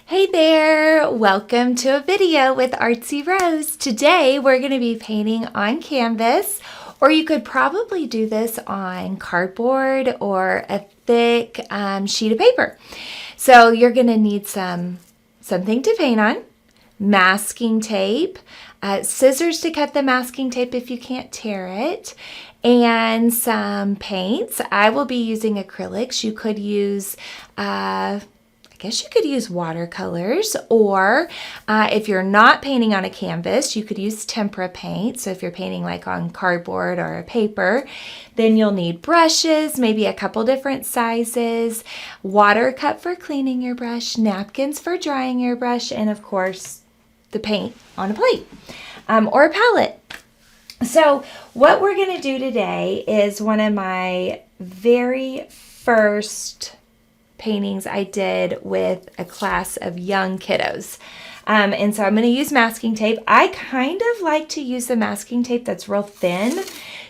Hey there, welcome to a video with 𝗲𝗲𝗱𝘆. Today we're going to be painting on canvas, or you could probably do this on cardboard or a thick sheet of paper. So you're going to need something to paint on, masking tape, scissors to cut the masking tape if you can't tear it, and some paints. I will be using acrylics. You could use I guess you could use watercolors, or if you're not painting on a canvas, you could use tempera paint. So if you're painting like on cardboard or a paper, then you'll need brushes, maybe a couple different sizes, water cup for cleaning your brush, napkins for drying your brush, and of course the paint on a plate or a palette. So what we're going to do today is one of my very first paintings I did with a class of young kiddos. And so I'm going to use masking tape. I kind of like to use the masking tape that's real thin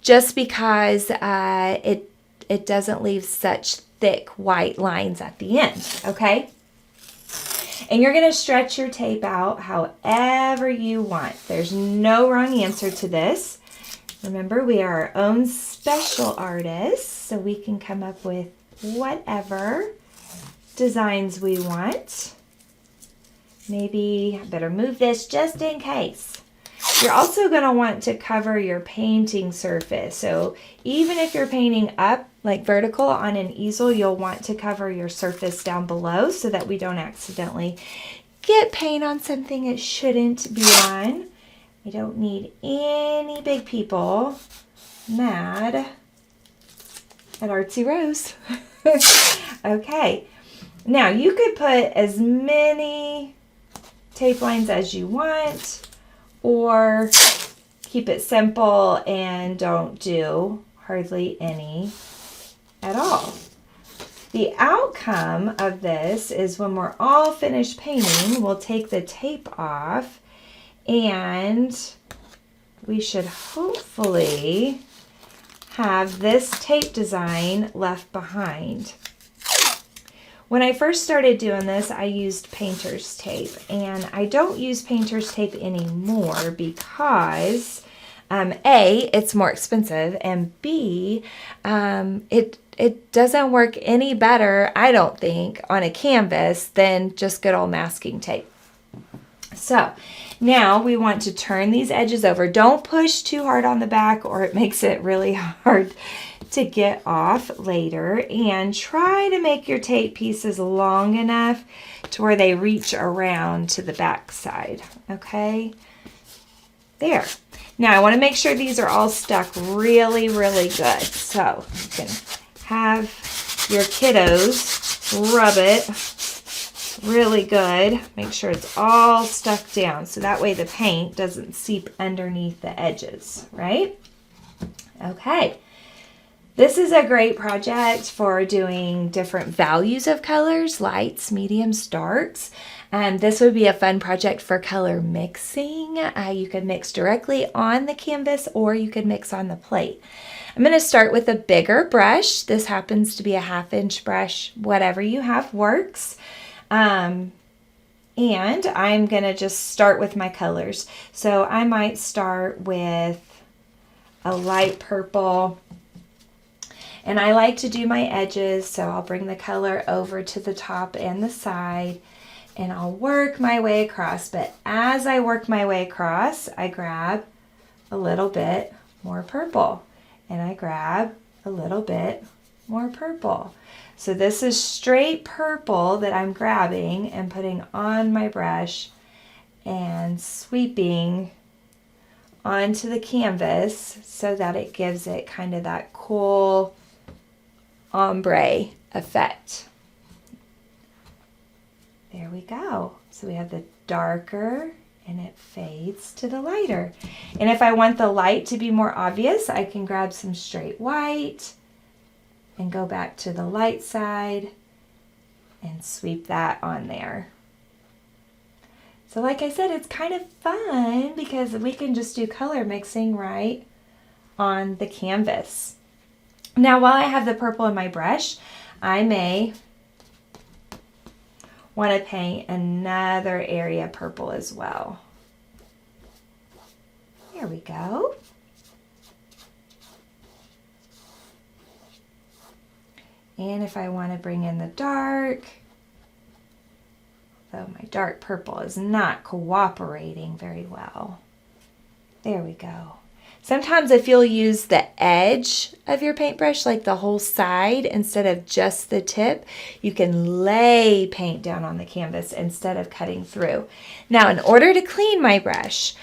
just because it doesn't leave such thick white lines at the end, okay? And you're going to stretch your tape out however you want. There's no wrong answer to this. Remember, we are our own special artists, so we can come up with whatever designs we want. Maybe I better move this just in case. You're also going to want to cover your painting surface. So even if you're painting up like vertical on an easel, you'll want to cover your surface down below so that we don't accidentally get paint on something it shouldn't be on. We don't need any big people mad at 𝗲𝗲𝗱𝘆. Okay. Now, you could put as many tape lines as you want, or keep it simple and don't do hardly any at all. The outcome of this is when we're all finished painting, we'll take the tape off, and we should hopefully have this tape design left behind. When I first started doing this, I used painter's tape, and I don't use painter's tape anymore because A, it's more expensive, and B, it doesn't work any better, I don't think, on a canvas than just good old masking tape. So now we want to turn these edges over. Don't push too hard on the back or it makes it really hard to get off later, and try to make your tape pieces long enough to where they reach around to the back side. Okay, there. Now I want to make sure these are all stuck really, really good. So you can have your kiddos rub it really good. Make sure it's all stuck down so that way the paint doesn't seep underneath the edges, right? Okay. This is a great project for doing different values of colors, lights, mediums, darks. And this would be a fun project for color mixing. You could mix directly on the canvas or you could mix on the plate. I'm going to start with a bigger brush. This happens to be a 1/2-inch brush. Whatever you have works. And I'm going to just start with my colors. So I might start with a light purple. And I like to do my edges, so I'll bring the color over to the top and the side, and I'll work my way across. But as I work my way across, I grab a little bit more purple, and I grab a little bit more purple. So this is straight purple that I'm grabbing and putting on my brush and sweeping onto the canvas so that it gives it kind of that cool ombre effect. There we go. So we have the darker and it fades to the lighter. And if I want the light to be more obvious, I can grab some straight white and go back to the light side and sweep that on there. So like I said, it's kind of fun because we can just do color mixing right on the canvas. Now, while I have the purple in my brush, I may want to paint another area purple as well. There we go. And if I want to bring in the dark, though my dark purple is not cooperating very well. There we go. Sometimes if you'll use the edge of your paintbrush, like the whole side, instead of just the tip, you can lay paint down on the canvas instead of cutting through. Now, in order to clean my brush,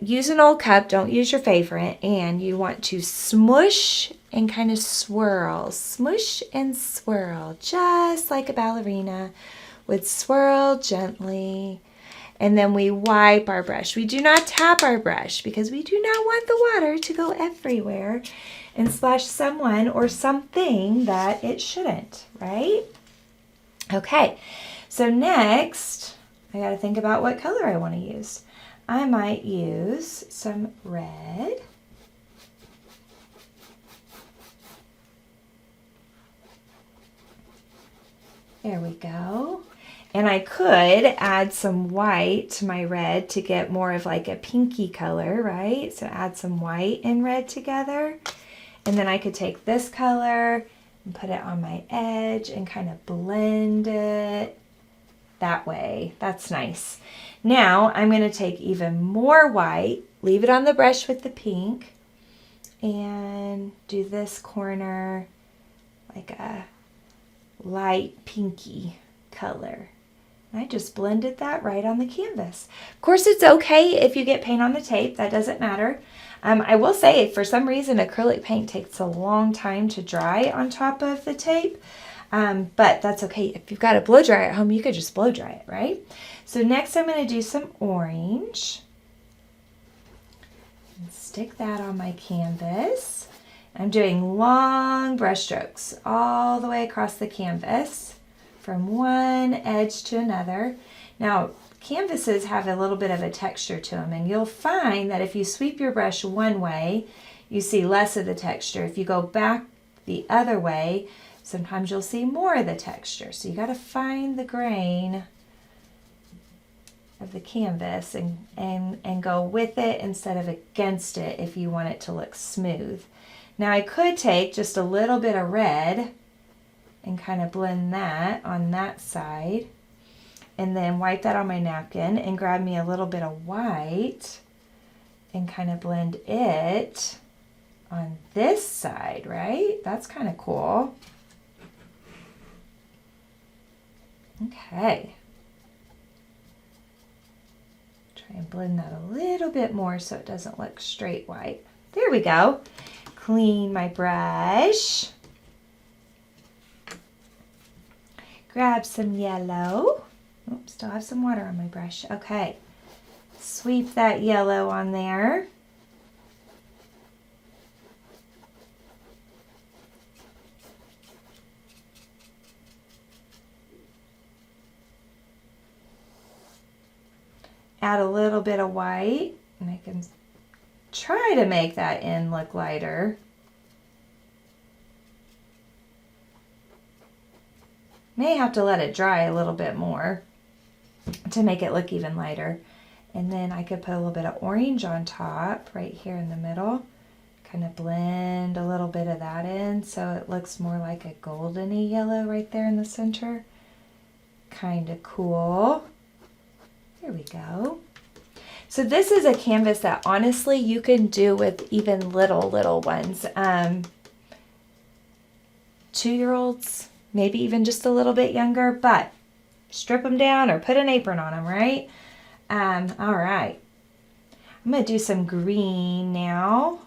use an old cup, don't use your favorite, and you want to smush and kind of swirl. Smush and swirl, just like a ballerina would swirl gently. And then we wipe our brush. We do not tap our brush because we do not want the water to go everywhere and splash someone or something that it shouldn't, right? Okay, so next, I gotta think about what color I wanna use. I might use some red. There we go. And I could add some white to my red to get more of like a pinky color, right? So add some white and red together. And then I could take this color and put it on my edge and kind of blend it that way. That's nice. Now I'm going to take even more white, leave it on the brush with the pink, and do this corner like a light pinky color. I just blended that right on the canvas. Of course, it's okay if you get paint on the tape. That doesn't matter. I will say, for some reason, acrylic paint takes a long time to dry on top of the tape. But that's okay. If you've got a blow dryer at home, you could just blow dry it, right? So next I'm going to do some orange. And stick that on my canvas. I'm doing long brush strokes all the way across the canvas, from one edge to another. Now, canvases have a little bit of a texture to them, and you'll find that if you sweep your brush one way, you see less of the texture. If you go back the other way, sometimes you'll see more of the texture. So you got to find the grain of the canvas and go with it instead of against it if you want it to look smooth. Now I could take just a little bit of red and kind of blend that on that side, and then wipe that on my napkin and grab me a little bit of white and kind of blend it on this side, right? That's kind of cool. Okay. Try and blend that a little bit more so it doesn't look straight white. There we go. Clean my brush. Grab some yellow. Oops, still have some water on my brush. Okay. Sweep that yellow on there. Add a little bit of white, and I can try to make that end look lighter. May have to let it dry a little bit more to make it look even lighter. And then I could put a little bit of orange on top right here in the middle. Kind of blend a little bit of that in so it looks more like a goldeny yellow right there in the center. Kind of cool. There we go. So this is a canvas that honestly you can do with even little ones. 2-year-olds, maybe even just a little bit younger, but strip them down or put an apron on them, right? All right. I'm going to do some green now.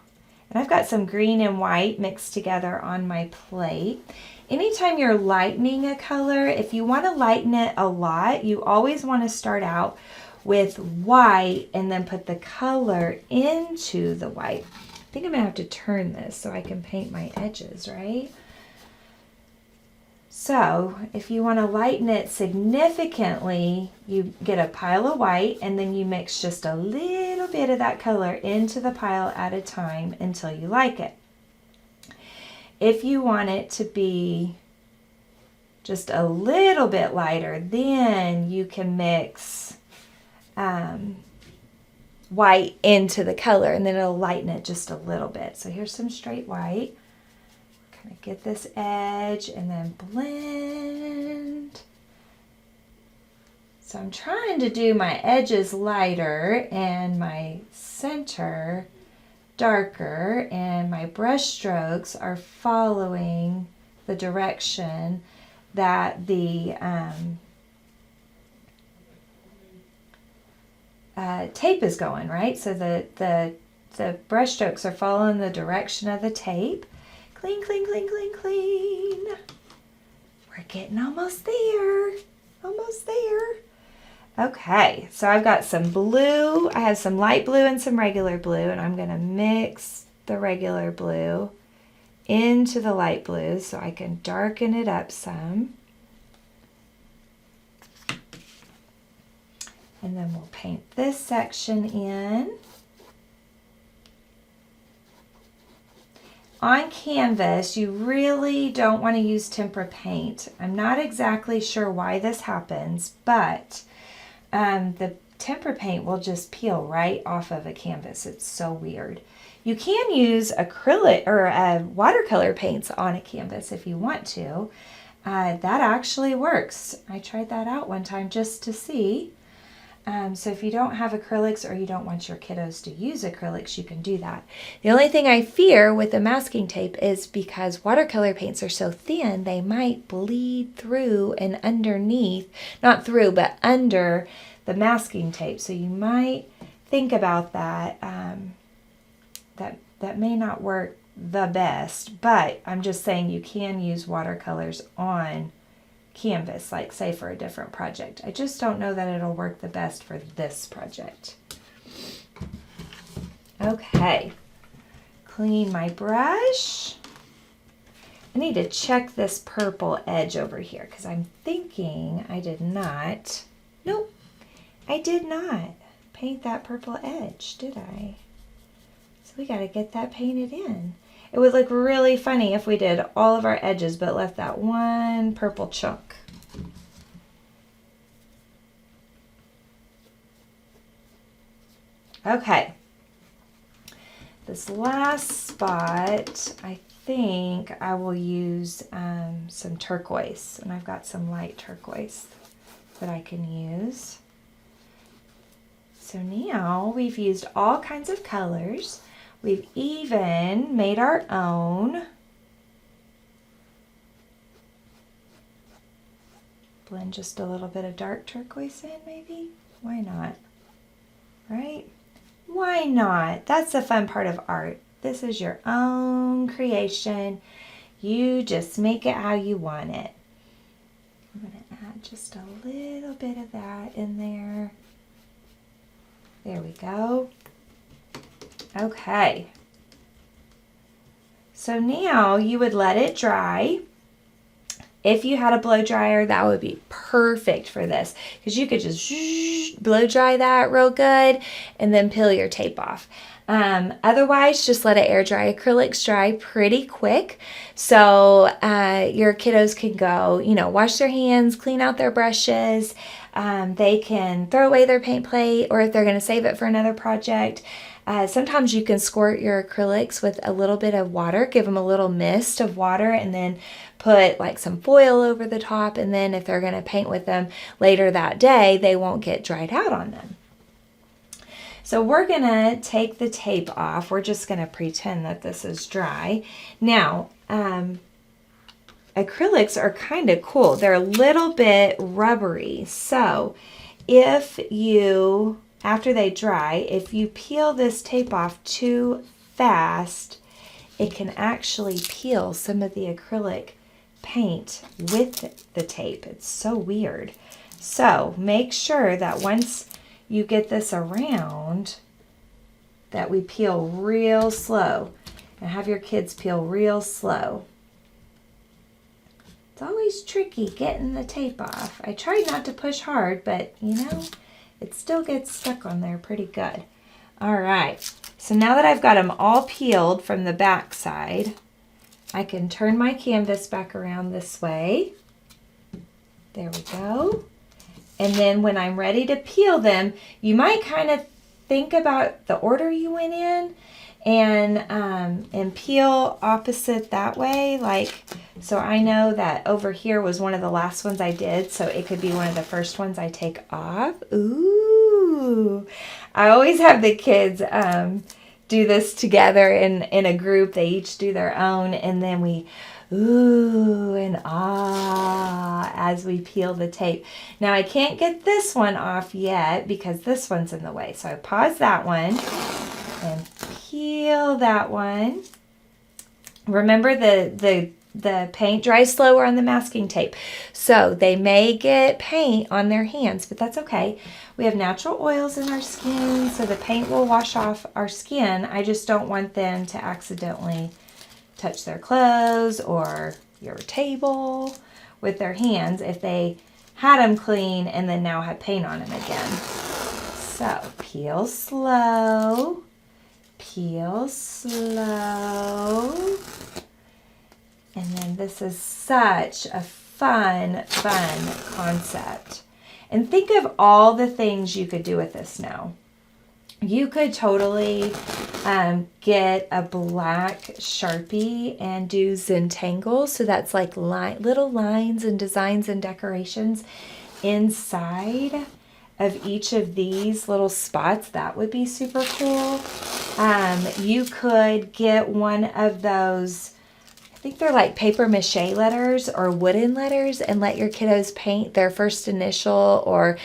And I've got some green and white mixed together on my plate. Anytime you're lightening a color, if you want to lighten it a lot, you always want to start out with white and then put the color into the white. I think I'm going to have to turn this so I can paint my edges, right? So if you want to lighten it significantly, you get a pile of white and then you mix just a little bit of that color into the pile at a time until you like it. If you want it to be just a little bit lighter, then you can mix white into the color, and then it'll lighten it just a little bit. So here's some straight white. Kind of get this edge and then blend. So I'm trying to do my edges lighter and my center darker, and my brush strokes are following the direction that the tape is going, right? So the brush strokes are following the direction of the tape. Clean, clean, clean, clean, clean. We're getting almost there. Almost there. Okay, so I've got some blue. I have some light blue and some regular blue, and I'm going to mix the regular blue into the light blue so I can darken it up some. And then we'll paint this section in. On canvas, you really don't want to use tempera paint. I'm not exactly sure why this happens, but the tempera paint will just peel right off of a canvas. It's so weird. You can use acrylic or watercolor paints on a canvas if you want to. That actually works. I tried that out one time just to see. So if you don't have acrylics or you don't want your kiddos to use acrylics, you can do that. The only thing I fear with the masking tape is because watercolor paints are so thin, they might bleed through and underneath, not through, but under the masking tape. So you might think about that. That may not work the best, but I'm just saying you can use watercolors on canvas, like say for a different project. I just don't know that it'll work the best for this project. Okay, clean my brush. I need to check this purple edge over here because I'm thinking I did not, nope, I did not paint that purple edge, did I? So we got to get that painted in. It would look really funny if we did all of our edges but left that one purple chunk. Okay. This last spot, I think I will use some turquoise, and I've got some light turquoise that I can use. So now we've used all kinds of colors. We've even made our own. Blend just a little bit of dark turquoise in, maybe? Why not? Right? Why not? That's the fun part of art. This is your own creation. You just make it how you want it. I'm going to add just a little bit of that in there. There we go. Okay, so now you would let it dry. If you had a blow dryer, that would be perfect for this because you could just blow dry that real good and then peel your tape off. Otherwise, just let it air dry. Acrylics dry pretty quick, so your kiddos can go, wash their hands, clean out their brushes. They can throw away their paint plate, or if they're going to save it for another project. Sometimes you can squirt your acrylics with a little bit of water, give them a little mist of water, and then put like some foil over the top. And then if they're going to paint with them later that day, they won't get dried out on them. So we're going to take the tape off. We're just going to pretend that this is dry. Now, acrylics are kind of cool. They're a little bit rubbery. So if you... after they dry, if you peel this tape off too fast, it can actually peel some of the acrylic paint with the tape. It's so weird. So make sure that once you get this around, that we peel real slow, and have your kids peel real slow. It's always tricky getting the tape off. I tried not to push hard, but it still gets stuck on there pretty good. All right, so now that I've got them all peeled from the back side, I can turn my canvas back around this way. There we go. And then when I'm ready to peel them, you might kind of think about the order you went in and peel opposite that way. Like, so I know that over here was one of the last ones I did, so it could be one of the first ones I take off. Ooh. I always have the kids do this together in a group. They each do their own, and then we ooh and ah as we peel the tape. Now I can't get this one off yet because this one's in the way. So I pause that one and peel that one. Remember the paint dries slower on the masking tape. So they may get paint on their hands, but that's okay. We have natural oils in our skin, so the paint will wash off our skin. I just don't want them to accidentally touch their clothes or your table with their hands if they had them clean and then now have paint on them again. So peel slow, peel slow. And then this is such a fun concept. And think of all the things you could do with this now. You could totally get a black Sharpie and do Zentangle. So that's like little lines and designs and decorations inside of each of these little spots. That would be super cool. You could get one of those, I think they're like paper mache letters or wooden letters, and let your kiddos paint their first initial, or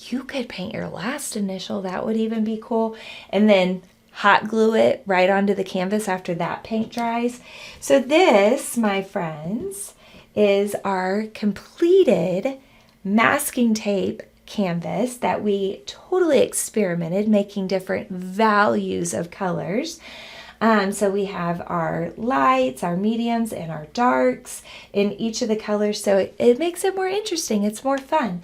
you could paint your last initial. That would even be cool. And then hot glue it right onto the canvas after that paint dries. So this, my friends, is our completed masking tape canvas that we totally experimented, making different values of colors. So we have our lights, our mediums, and our darks in each of the colors. So it makes it more interesting. It's more fun.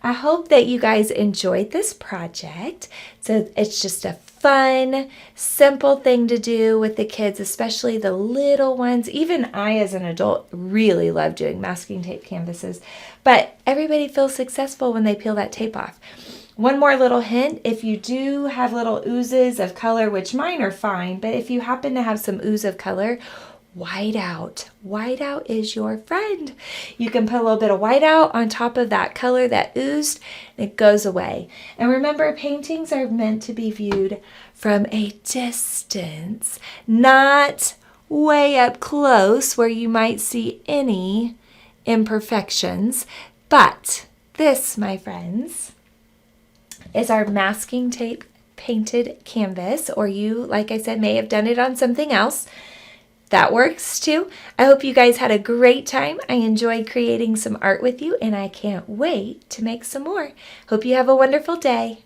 I hope that you guys enjoyed this project. So it's just a fun, simple thing to do with the kids, especially the little ones. Even I, as an adult, really love doing masking tape canvases. But everybody feels successful when they peel that tape off. One more little hint, if you do have little oozes of color, which mine are fine, but if you happen to have some ooze of color, whiteout. Whiteout is your friend. You can put a little bit of whiteout on top of that color that oozed, and it goes away. And remember, paintings are meant to be viewed from a distance, not way up close where you might see any imperfections. But this, my friends, is our masking tape painted canvas, or you, like I said, may have done it on something else. That works too. I hope you guys had a great time. I enjoyed creating some art with you, and I can't wait to make some more. Hope you have a wonderful day.